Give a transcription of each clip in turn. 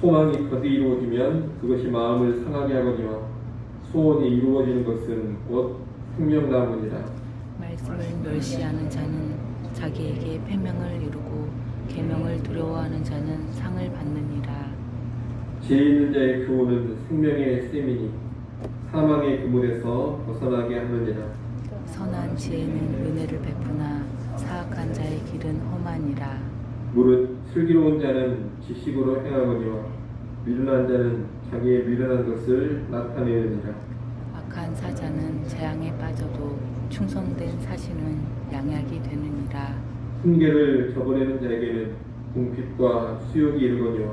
소망이 거듭 이루어지면 그것이 마음을 상하게 하거니와 소원이 이루어지는 것은 곧 생명나무니라. 말씀을 멸시하는 자는 자기에게 패명을 이루고 계명을 두려워하는 자는 상을 받느니라. 지혜 있는 자의 교훈은 생명의 셈이니 사망의 그물에서 벗어나게 하느니라. 선한 지혜는 은혜를 베푸나 사악한 자의 길은 험하니라. 무릇 슬기로운 자는 지식으로 행하거니와 미련한 자는 자기의 미련한 것을 나타내느니라. 악한 사자는 재앙에 빠져도 충성된 사신은 양약이 되느니라. 훈계를 저버리는 자에게는 궁핍과 수욕이 이르거니와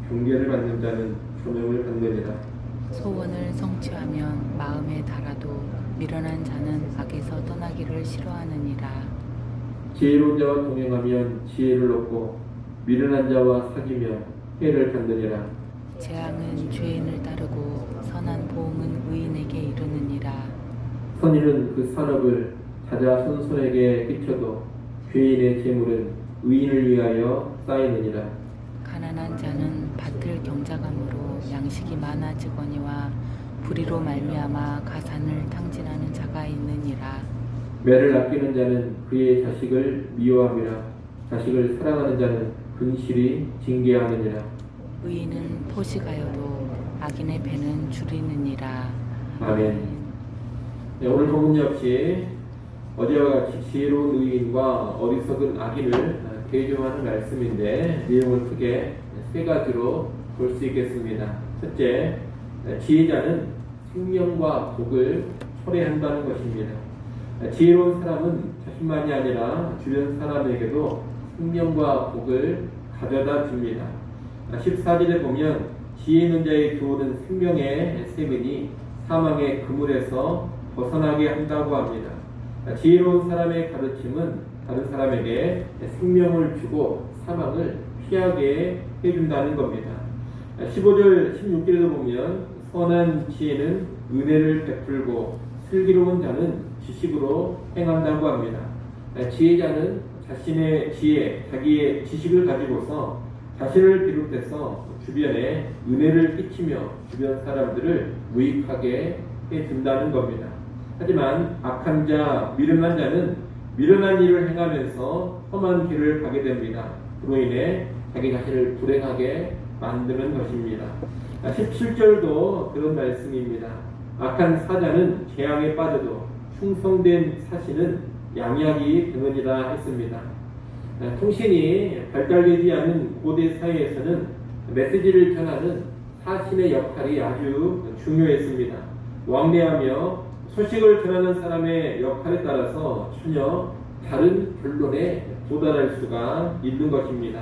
경계를 받는 자는 존영을 받느니라. 소원을 성취하면 마음에 달아도 미련한 자는 악에서 떠나기를 싫어하느니라. 지혜로운 자와 동행하면 지혜를 얻고 미련한 자와 사귀며 해를 받느니라. 재앙은 죄인을 따르고 선한 보응은 의인에게 이르느니라. 선인은 그 산업을 자자손손에게 끼쳐도 죄인의 재물은 의인을 위하여 쌓이느니라. 가난한 자는 밭을 경작함으로 양식이 많아지거니와 불의로 말미암아 가산을 탕진하는 자가 있느니라. 매를 아끼는 자는 그의 자식을 미워함이라. 자식을 사랑하는 자는 근실히 징계하느니라. 의인은 포식하여도 악인의 배는 줄이느니라. 아멘. 네, 오늘 본문 역시 어제와 같이 지혜로운 의인과 어리석은 악인을 대조하는 말씀인데 내용을 크게 세 가지로 볼 수 있겠습니다. 첫째, 지혜자는 생명과 복을 초래한다는 것입니다. 지혜로운 사람은 자신만이 아니라 주변 사람에게도 생명과 복을 가져다 줍니다. 14절에 보면 지혜 있는 자의 교훈은 생명의 셈이니 사망의 그물에서 벗어나게 한다고 합니다. 지혜로운 사람의 가르침은 다른 사람에게 생명을 주고 사망을 피하게 해준다는 겁니다. 15절, 16절에도 보면 선한 지혜는 은혜를 베풀고 슬기로운 자는 지식으로 행한다고 합니다. 지혜자는 자신의 지혜, 자기의 지식을 가지고서 자신을 비롯해서 주변에 은혜를 끼치며 주변 사람들을 유익하게 해준다는 겁니다. 하지만 악한 자, 미련한 자는 미련한 일을 행하면서 험한 길을 가게 됩니다. 그로 인해 자기 자신을 불행하게 만드는 것입니다. 17절도 그런 말씀입니다. 악한 사자는 재앙에 빠져도 충성된 사신은 양약이 되느니라 했습니다. 통신이 발달되지 않은 고대 사회에서는 메시지를 전하는 사신의 역할이 아주 중요했습니다. 왕래하며 소식을 전하는 사람의 역할에 따라서 전혀 다른 결론에 도달할 수가 있는 것입니다.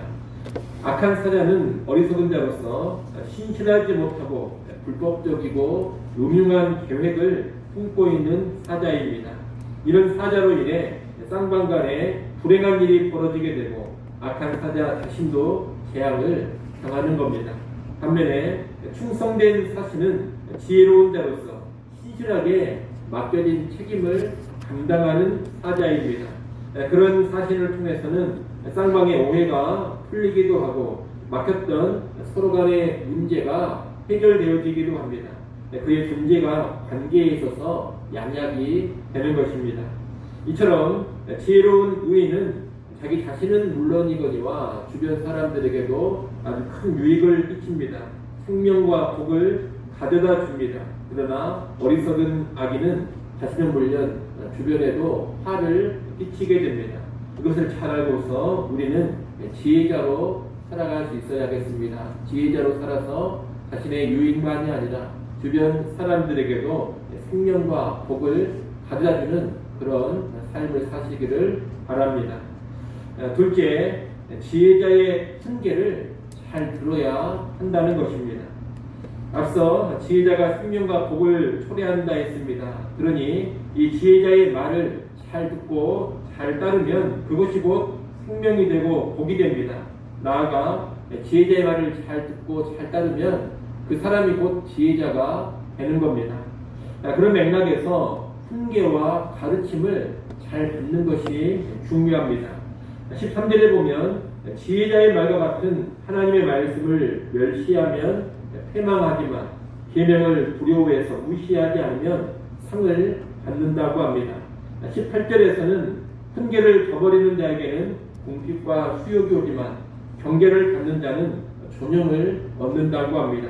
악한 사자는 어리석은 자로서 신실하지 못하고 불법적이고 음흉한 계획을 품고 있는 사자입니다. 이런 사자로 인해 쌍방간에 불행한 일이 벌어지게 되고 악한 사자 자신도 재앙을 당하는 겁니다. 반면에 충성된 사신은 지혜로운 자로서 신실하게 맡겨진 책임을 감당하는 사자입니다. 그런 사신을 통해서는 쌍방의 오해가 풀리기도 하고 막혔던 서로 간의 문제가 해결되어지기도 합니다. 그의 존재가 관계에 있어서 양약이 되는 것입니다. 이처럼 지혜로운 의인은 자기 자신은 물론이거니와 주변 사람들에게도 아주 큰 유익을 끼칩니다. 생명과 복을 가져다 줍니다. 그러나 어리석은 악인은 자신은 물론 주변에도 화를 끼치게 됩니다. 이것을 잘 알고서 우리는 지혜자로 살아갈 수 있어야겠습니다. 지혜자로 살아서 자신의 유익만이 아니라 주변 사람들에게도 생명과 복을 가져다주는 그런 삶을 사시기를 바랍니다. 둘째, 지혜자의 훈계를 잘 들어야 한다는 것입니다. 앞서 지혜자가 생명과 복을 초래한다 했습니다. 그러니 이 지혜자의 말을 잘 듣고 잘 따르면 그것이 곧 생명이 되고 복이 됩니다. 나아가 지혜자의 말을 잘 듣고 잘 따르면 그 사람이 곧 지혜자가 되는 겁니다. 그런 맥락에서 훈계와 가르침을 잘 듣는 것이 중요합니다. 13절에 보면 지혜자의 말과 같은 하나님의 말씀을 멸시하면 패망하지만 계명을 두려워해서 무시하지 않으면 상을 받는다고 합니다. 18절에서는 훈계를 저버리는 자에게는 궁핍과 수욕이 오지만 경계를 받는 자는 존영을 얻는다고 합니다.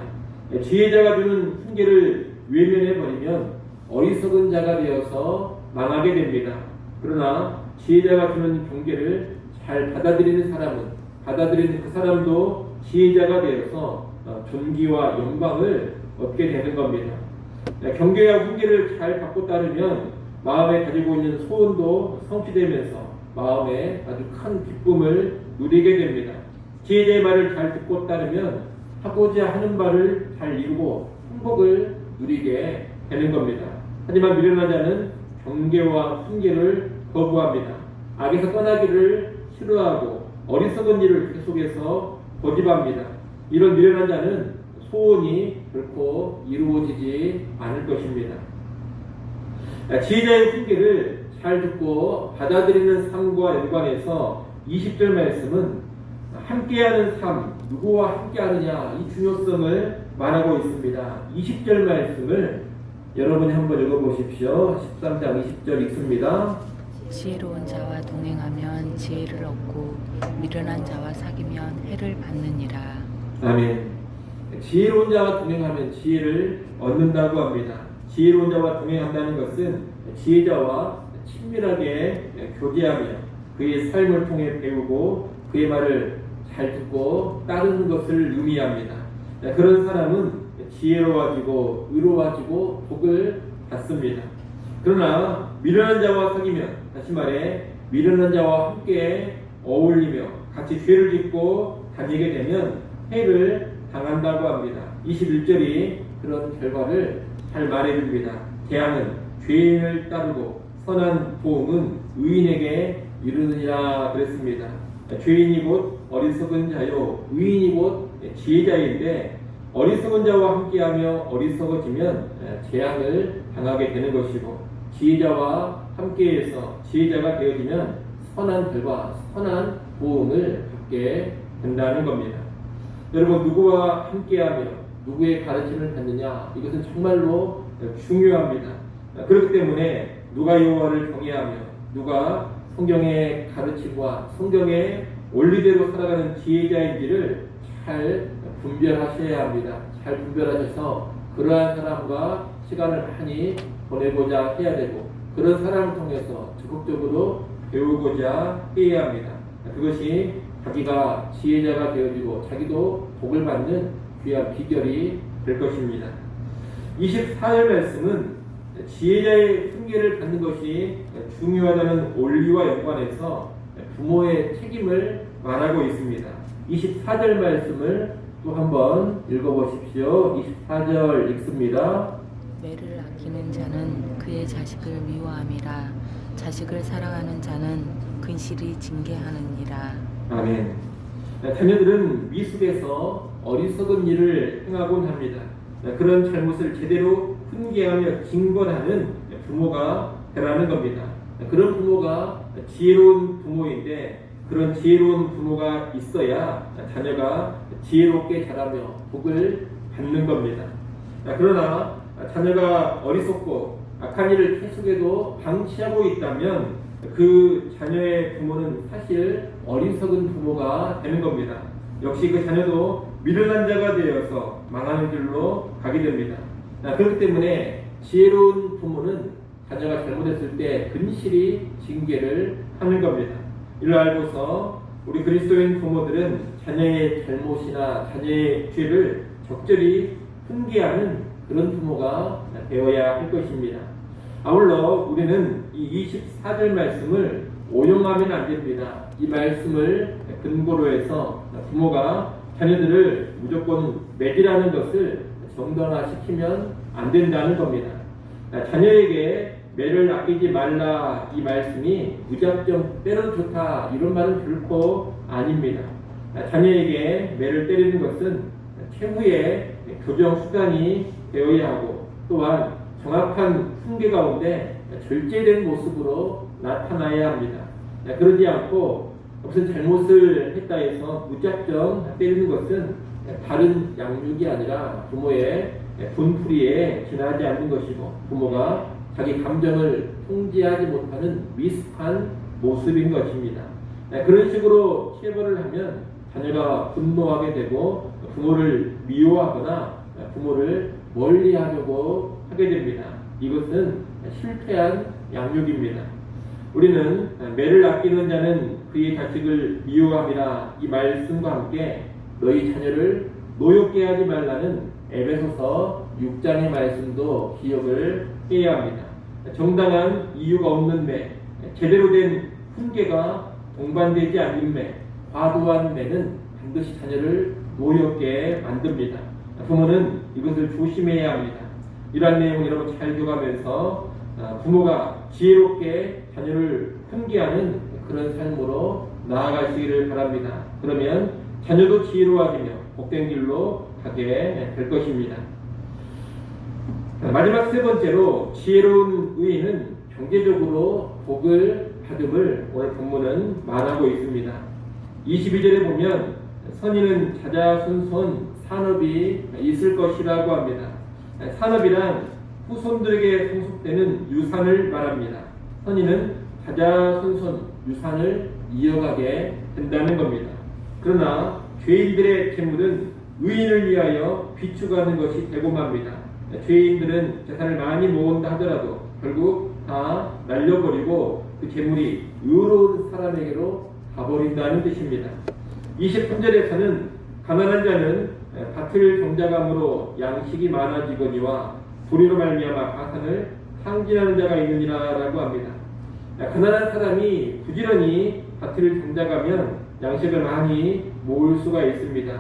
지혜자가 주는 훈계를 외면해버리면 어리석은 자가 되어서 망하게 됩니다. 그러나 지혜자가 주는 경계를 잘 받아들이는 그 사람도 지혜자가 되어서 존귀와 영광을 얻게 되는 겁니다. 경계와 훈계를 잘 받고 따르면 마음에 가지고 있는 소원도 성취되면서 마음에 아주 큰 기쁨을 누리게 됩니다. 지혜자의 말을 잘 듣고 따르면 하고자 하는 바를 잘 이루고 행복을 누리게 되는 겁니다. 하지만 미련한 자는 경계와 훈계를 거부합니다. 악에서 떠나기를 싫어하고 어리석은 일을 계속해서 고집합니다. 이런 미련한 자는 소원이 결코 이루어지지 않을 것입니다. 지혜자의 훈계를 잘 듣고 받아들이는 삶과 연관해서 20절 말씀은 함께하는 삶, 누구와 함께하느냐 이 중요성을 말하고 있습니다. 20절 말씀을 여러분이 한번 읽어보십시오. 13장 20절 읽습니다. 지혜로운 자와 동행하면 지혜를 얻고 미련한 자와 사귀면 해를 받느니라. 아멘. 지혜로운 자와 동행하면 지혜를 얻는다고 합니다. 지혜로운 자와 동행한다는 것은 지혜자와 친밀하게 교제하며 그의 삶을 통해 배우고 그의 말을 잘 듣고 따르는 것을 의미합니다. 그런 사람은 지혜로워지고 의로워지고 복을 받습니다. 그러나 미련한 자와 사귀면, 다시 말해 미련한 자와 함께 어울리며 같이 죄를 짓고 다니게 되면 해를 당한다고 합니다. 21절이 그런 결과를 잘 말해줍니다. 재앙은 죄인을 따르고 선한 보응은 의인에게 이르느니라 그랬습니다. 죄인이 곧 어리석은 자요 의인이 곧 지혜자인데 어리석은 자와 함께하며 어리석어지면 재앙을 당하게 되는 것이고 지혜자와 함께해서 지혜자가 되어지면 선한 결과, 선한 보응을 받게 된다는 겁니다. 여러분, 누구와 함께하며 누구의 가르침을 받느냐, 이것은 정말로 중요합니다. 그렇기 때문에 누가 여호와를 경외하며 누가 성경의 가르침과 성경의 원리대로 살아가는 지혜자인지를 잘 분별하셔야 합니다. 잘 분별하셔서 그러한 사람과 시간을 많이 보내고자 해야 되고 그런 사람을 통해서 적극적으로 배우고자 해야 합니다. 그것이 자기가 지혜자가 되어지고 자기도 복을 받는 귀한 비결이 될 것입니다. 24절 말씀은 지혜자의 훈계를 받는 것이 중요하다는 원리와 연관해서 부모의 책임을 말하고 있습니다. 24절 말씀을 또 한번 읽어보십시오. 24절 읽습니다. 매를 아끼는 자는 그의 자식을 미워함이라. 자식을 사랑하는 자는 근실이 징계하느니라. 아멘. 자녀들은 미숙에서 어리석은 일을 행하곤 합니다. 그런 잘못을 제대로 훈계하며 징벌하는 부모가 되라는 겁니다. 그런 부모가 지혜로운 부모인데 그런 지혜로운 부모가 있어야 자녀가 지혜롭게 자라며 복을 받는 겁니다. 그러나 자녀가 어리석고 악한 일을 계속해도 방치하고 있다면 그 자녀의 부모는 사실 어리석은 부모가 되는 겁니다. 역시 그 자녀도 미련한 자가 되어서 망하는 길로 가게 됩니다. 그렇기 때문에 지혜로운 부모는 자녀가 잘못했을 때 근실히 징계를 하는 겁니다. 이를 알고서 우리 그리스도인 부모들은 자녀의 잘못이나 자녀의 죄를 적절히 훈계하는 그런 부모가 되어야 할 것입니다. 아울러 우리는 이 24절 말씀을 오용하면 안 됩니다. 이 말씀을 근거로 해서 부모가 자녀들을 무조건 매질하는 것을 정당화시키면 안 된다는 겁니다. 자녀에게 매를 아끼지 말라 이 말씀이 무작정 때려도 좋다 이런 말은 결코 아닙니다. 자녀에게 매를 때리는 것은 최후의 교정 수단이 되어야 하고 또한 정확한 훈계 가운데 절제된 모습으로 나타나야 합니다. 그러지 않고 무슨 잘못을 했다 해서 무작정 때리는 것은 바른 양육이 아니라 부모의 분풀이에 지나지 않는 것이고, 부모가 자기 감정을 통제하지 못하는 미숙한 모습인 것입니다. 그런 식으로 체벌을 하면 자녀가 분노하게 되고 부모를 미워하거나 부모를 멀리하려고 하게 됩니다. 이것은 실패한 양육입니다. 우리는 매를 아끼는 자는 그의 자식을 미워함이라 이 말씀과 함께 너희 자녀를 노엽게 하지 말라는 에베소서 6장의 말씀도 기억을 해야 합니다. 정당한 이유가 없는 매, 제대로 된 훈계가 동반되지 않는 매, 과도한 매는 반드시 자녀를 노엽게 만듭니다. 부모는 이것을 조심해야 합니다. 이러한 내용을 여러분 잘 기억하면서 부모가 지혜롭게 자녀를 훈계하는 그런 삶으로 나아가시기를 바랍니다. 그러면 자녀도 지혜로워지며 복된 길로 가게 될 것입니다. 마지막 세 번째로 지혜로운 의인은 경제적으로 복을 받음을 오늘 본문은 말하고 있습니다. 22절에 보면 선인은 자자손손 산업이 있을 것이라고 합니다. 산업이란 후손들에게 상속되는 유산을 말합니다. 선인은 자자손손 유산을 이어가게 된다는 겁니다. 그러나 죄인들의 재물은 의인을 위하여 비축하는 것이 되고 맙니다. 죄인들은 재산을 많이 모은다 하더라도 결국 다 날려버리고 그 재물이 의로운 사람에게로 가버린다는 뜻입니다. 23절에서는 가난한 자는 밭을 정작함으로 양식이 많아지거니와 불의로 말미암아 가산을 상진하는 자가 있느니라 라고 합니다. 가난한 사람이 부지런히 밭을 정작하면 양식을 많이 모을 수가 있습니다.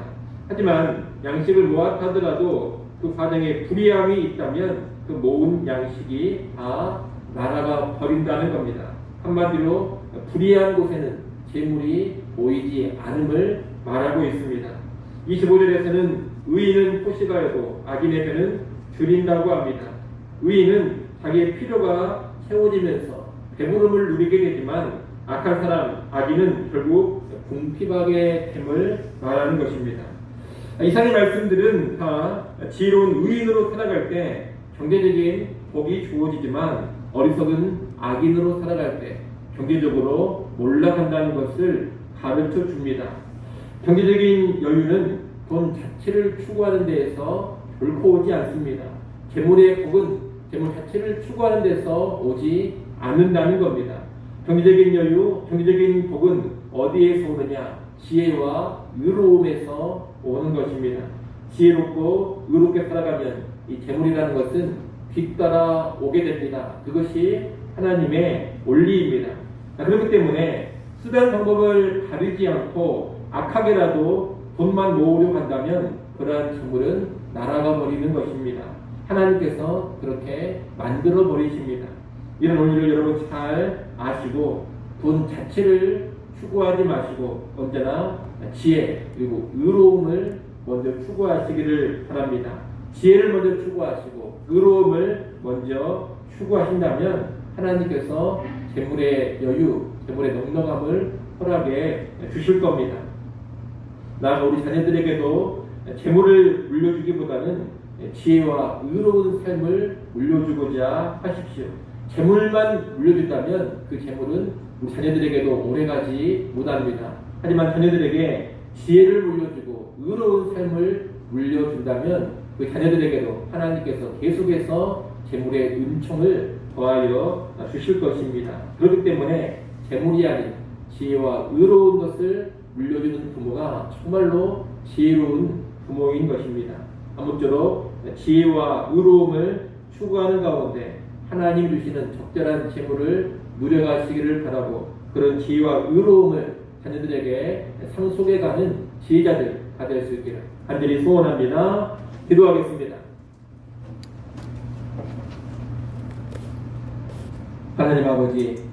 하지만 양식을 모았다 하더라도 그 과정에 불의함이 있다면 그 모은 양식이 다 날아가 버린다는 겁니다. 한마디로 불의한 곳에는 재물이 보이지 않음을 말하고 있습니다. 25절에서는 의인은 포식하여도 악인의 배는 줄인다고 합니다. 의인은 자기의 필요가 채워지면서 배부름을 누리게 되지만 악한 사람, 악인은 결국 궁핍하게 됨을 말하는 것입니다. 이상의 말씀들은 다 지혜로운 의인으로 살아갈 때 경제적인 복이 주어지지만 어리석은 악인으로 살아갈 때 경제적으로 올라간다는 것을 가르쳐 줍니다. 경제적인 여유는 돈 자체를 추구하는 데에서 결코 오지 않습니다. 재물의 복은 재물 자체를 추구하는 데서 오지 않는다는 겁니다. 경제적인 여유, 경제적인 복은 어디에서 오느냐? 지혜와 의로움에서 오는 것입니다. 지혜롭고 의롭게 살아가면 이 재물이라는 것은 뒤따라 오게 됩니다. 그것이 하나님의 원리입니다. 그렇기 때문에 쓰던 방법을 가리지 않고 악하게라도 돈만 모으려고 한다면 그러한 재물은 날아가 버리는 것입니다. 하나님께서 그렇게 만들어 버리십니다. 이런 원리를 여러분 잘 아시고 돈 자체를 추구하지 마시고 언제나 지혜 그리고 의로움을 먼저 추구하시기를 바랍니다. 지혜를 먼저 추구하시고 의로움을 먼저 추구하신다면 하나님께서 재물의 여유, 재물의 넉넉함을 허락해 주실 겁니다. 나아가 우리 자녀들에게도 재물을 물려주기보다는 지혜와 의로운 삶을 물려주고자 하십시오. 재물만 물려준다면 그 재물은 우리 자녀들에게도 오래가지 못합니다. 하지만 자녀들에게 지혜를 물려주고 의로운 삶을 물려준다면 그 자녀들에게도 하나님께서 계속해서 재물의 은총을 더하여 주실 것입니다. 그렇기 때문에 재물이 아닌 지혜와 의로운 것을 물려주는 부모가 정말로 지혜로운 부모인 것입니다. 아무쪼록 지혜와 의로움을 추구하는 가운데 하나님 주시는 적절한 재물을 누려가시기를 바라고 그런 지혜와 의로움을 자녀들에게 상속해가는 지혜자들 다 될 수 있기를 간절히 소원합니다. 기도하겠습니다. 하나님 아버지,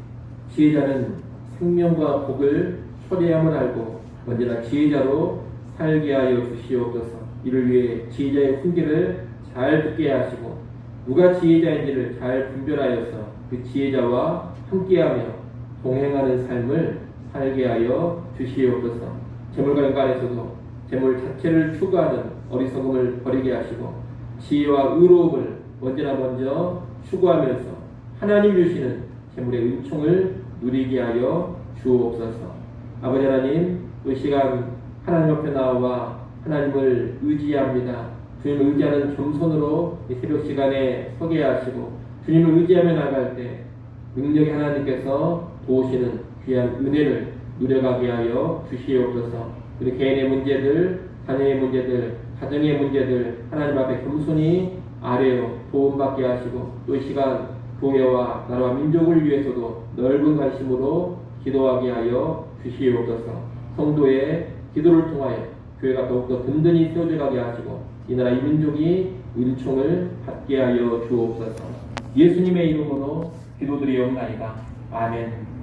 지혜자는 생명과 복을 초래함을 알고 언제나 지혜자로 살게 하여 주시옵소서. 이를 위해 지혜자의 훈계를 잘 듣게 하시고 누가 지혜자인지를 잘 분별하여서 그 지혜자와 함께하며 동행하는 삶을 살게 하여 주시옵소서. 재물과 인간에서도 재물 자체를 추구하는 어리석음을 버리게 하시고 지혜와 의로움을 언제나 먼저 추구하면서 하나님 주시는 재물의 은총을 누리게 하여 주옵소서. 아버지 하나님, 이 시간 하나님 앞에 나와 하나님을 의지합니다. 주님을 의지하는 겸손으로 이 새벽 시간에 서게 하시고 주님을 의지하며 나갈 때 능력의 하나님께서 도우시는 귀한 은혜를 누려가게 하여 주시옵소서. 우리 개인의 문제들, 자녀의 문제들, 가정의 문제들 하나님 앞에 겸손히 아뢰어 도움받게 하시고 또 이 시간 교회와 나라와 민족을 위해서도 넓은 관심으로 기도하게 하여 주시옵소서. 성도의 기도를 통하여 교회가 더욱더 든든히 세워져가게 하시고 이 나라 이 민족이 은총을 받게 하여 주옵소서. 예수님의 이름으로 기도드리옵나이다. 아멘.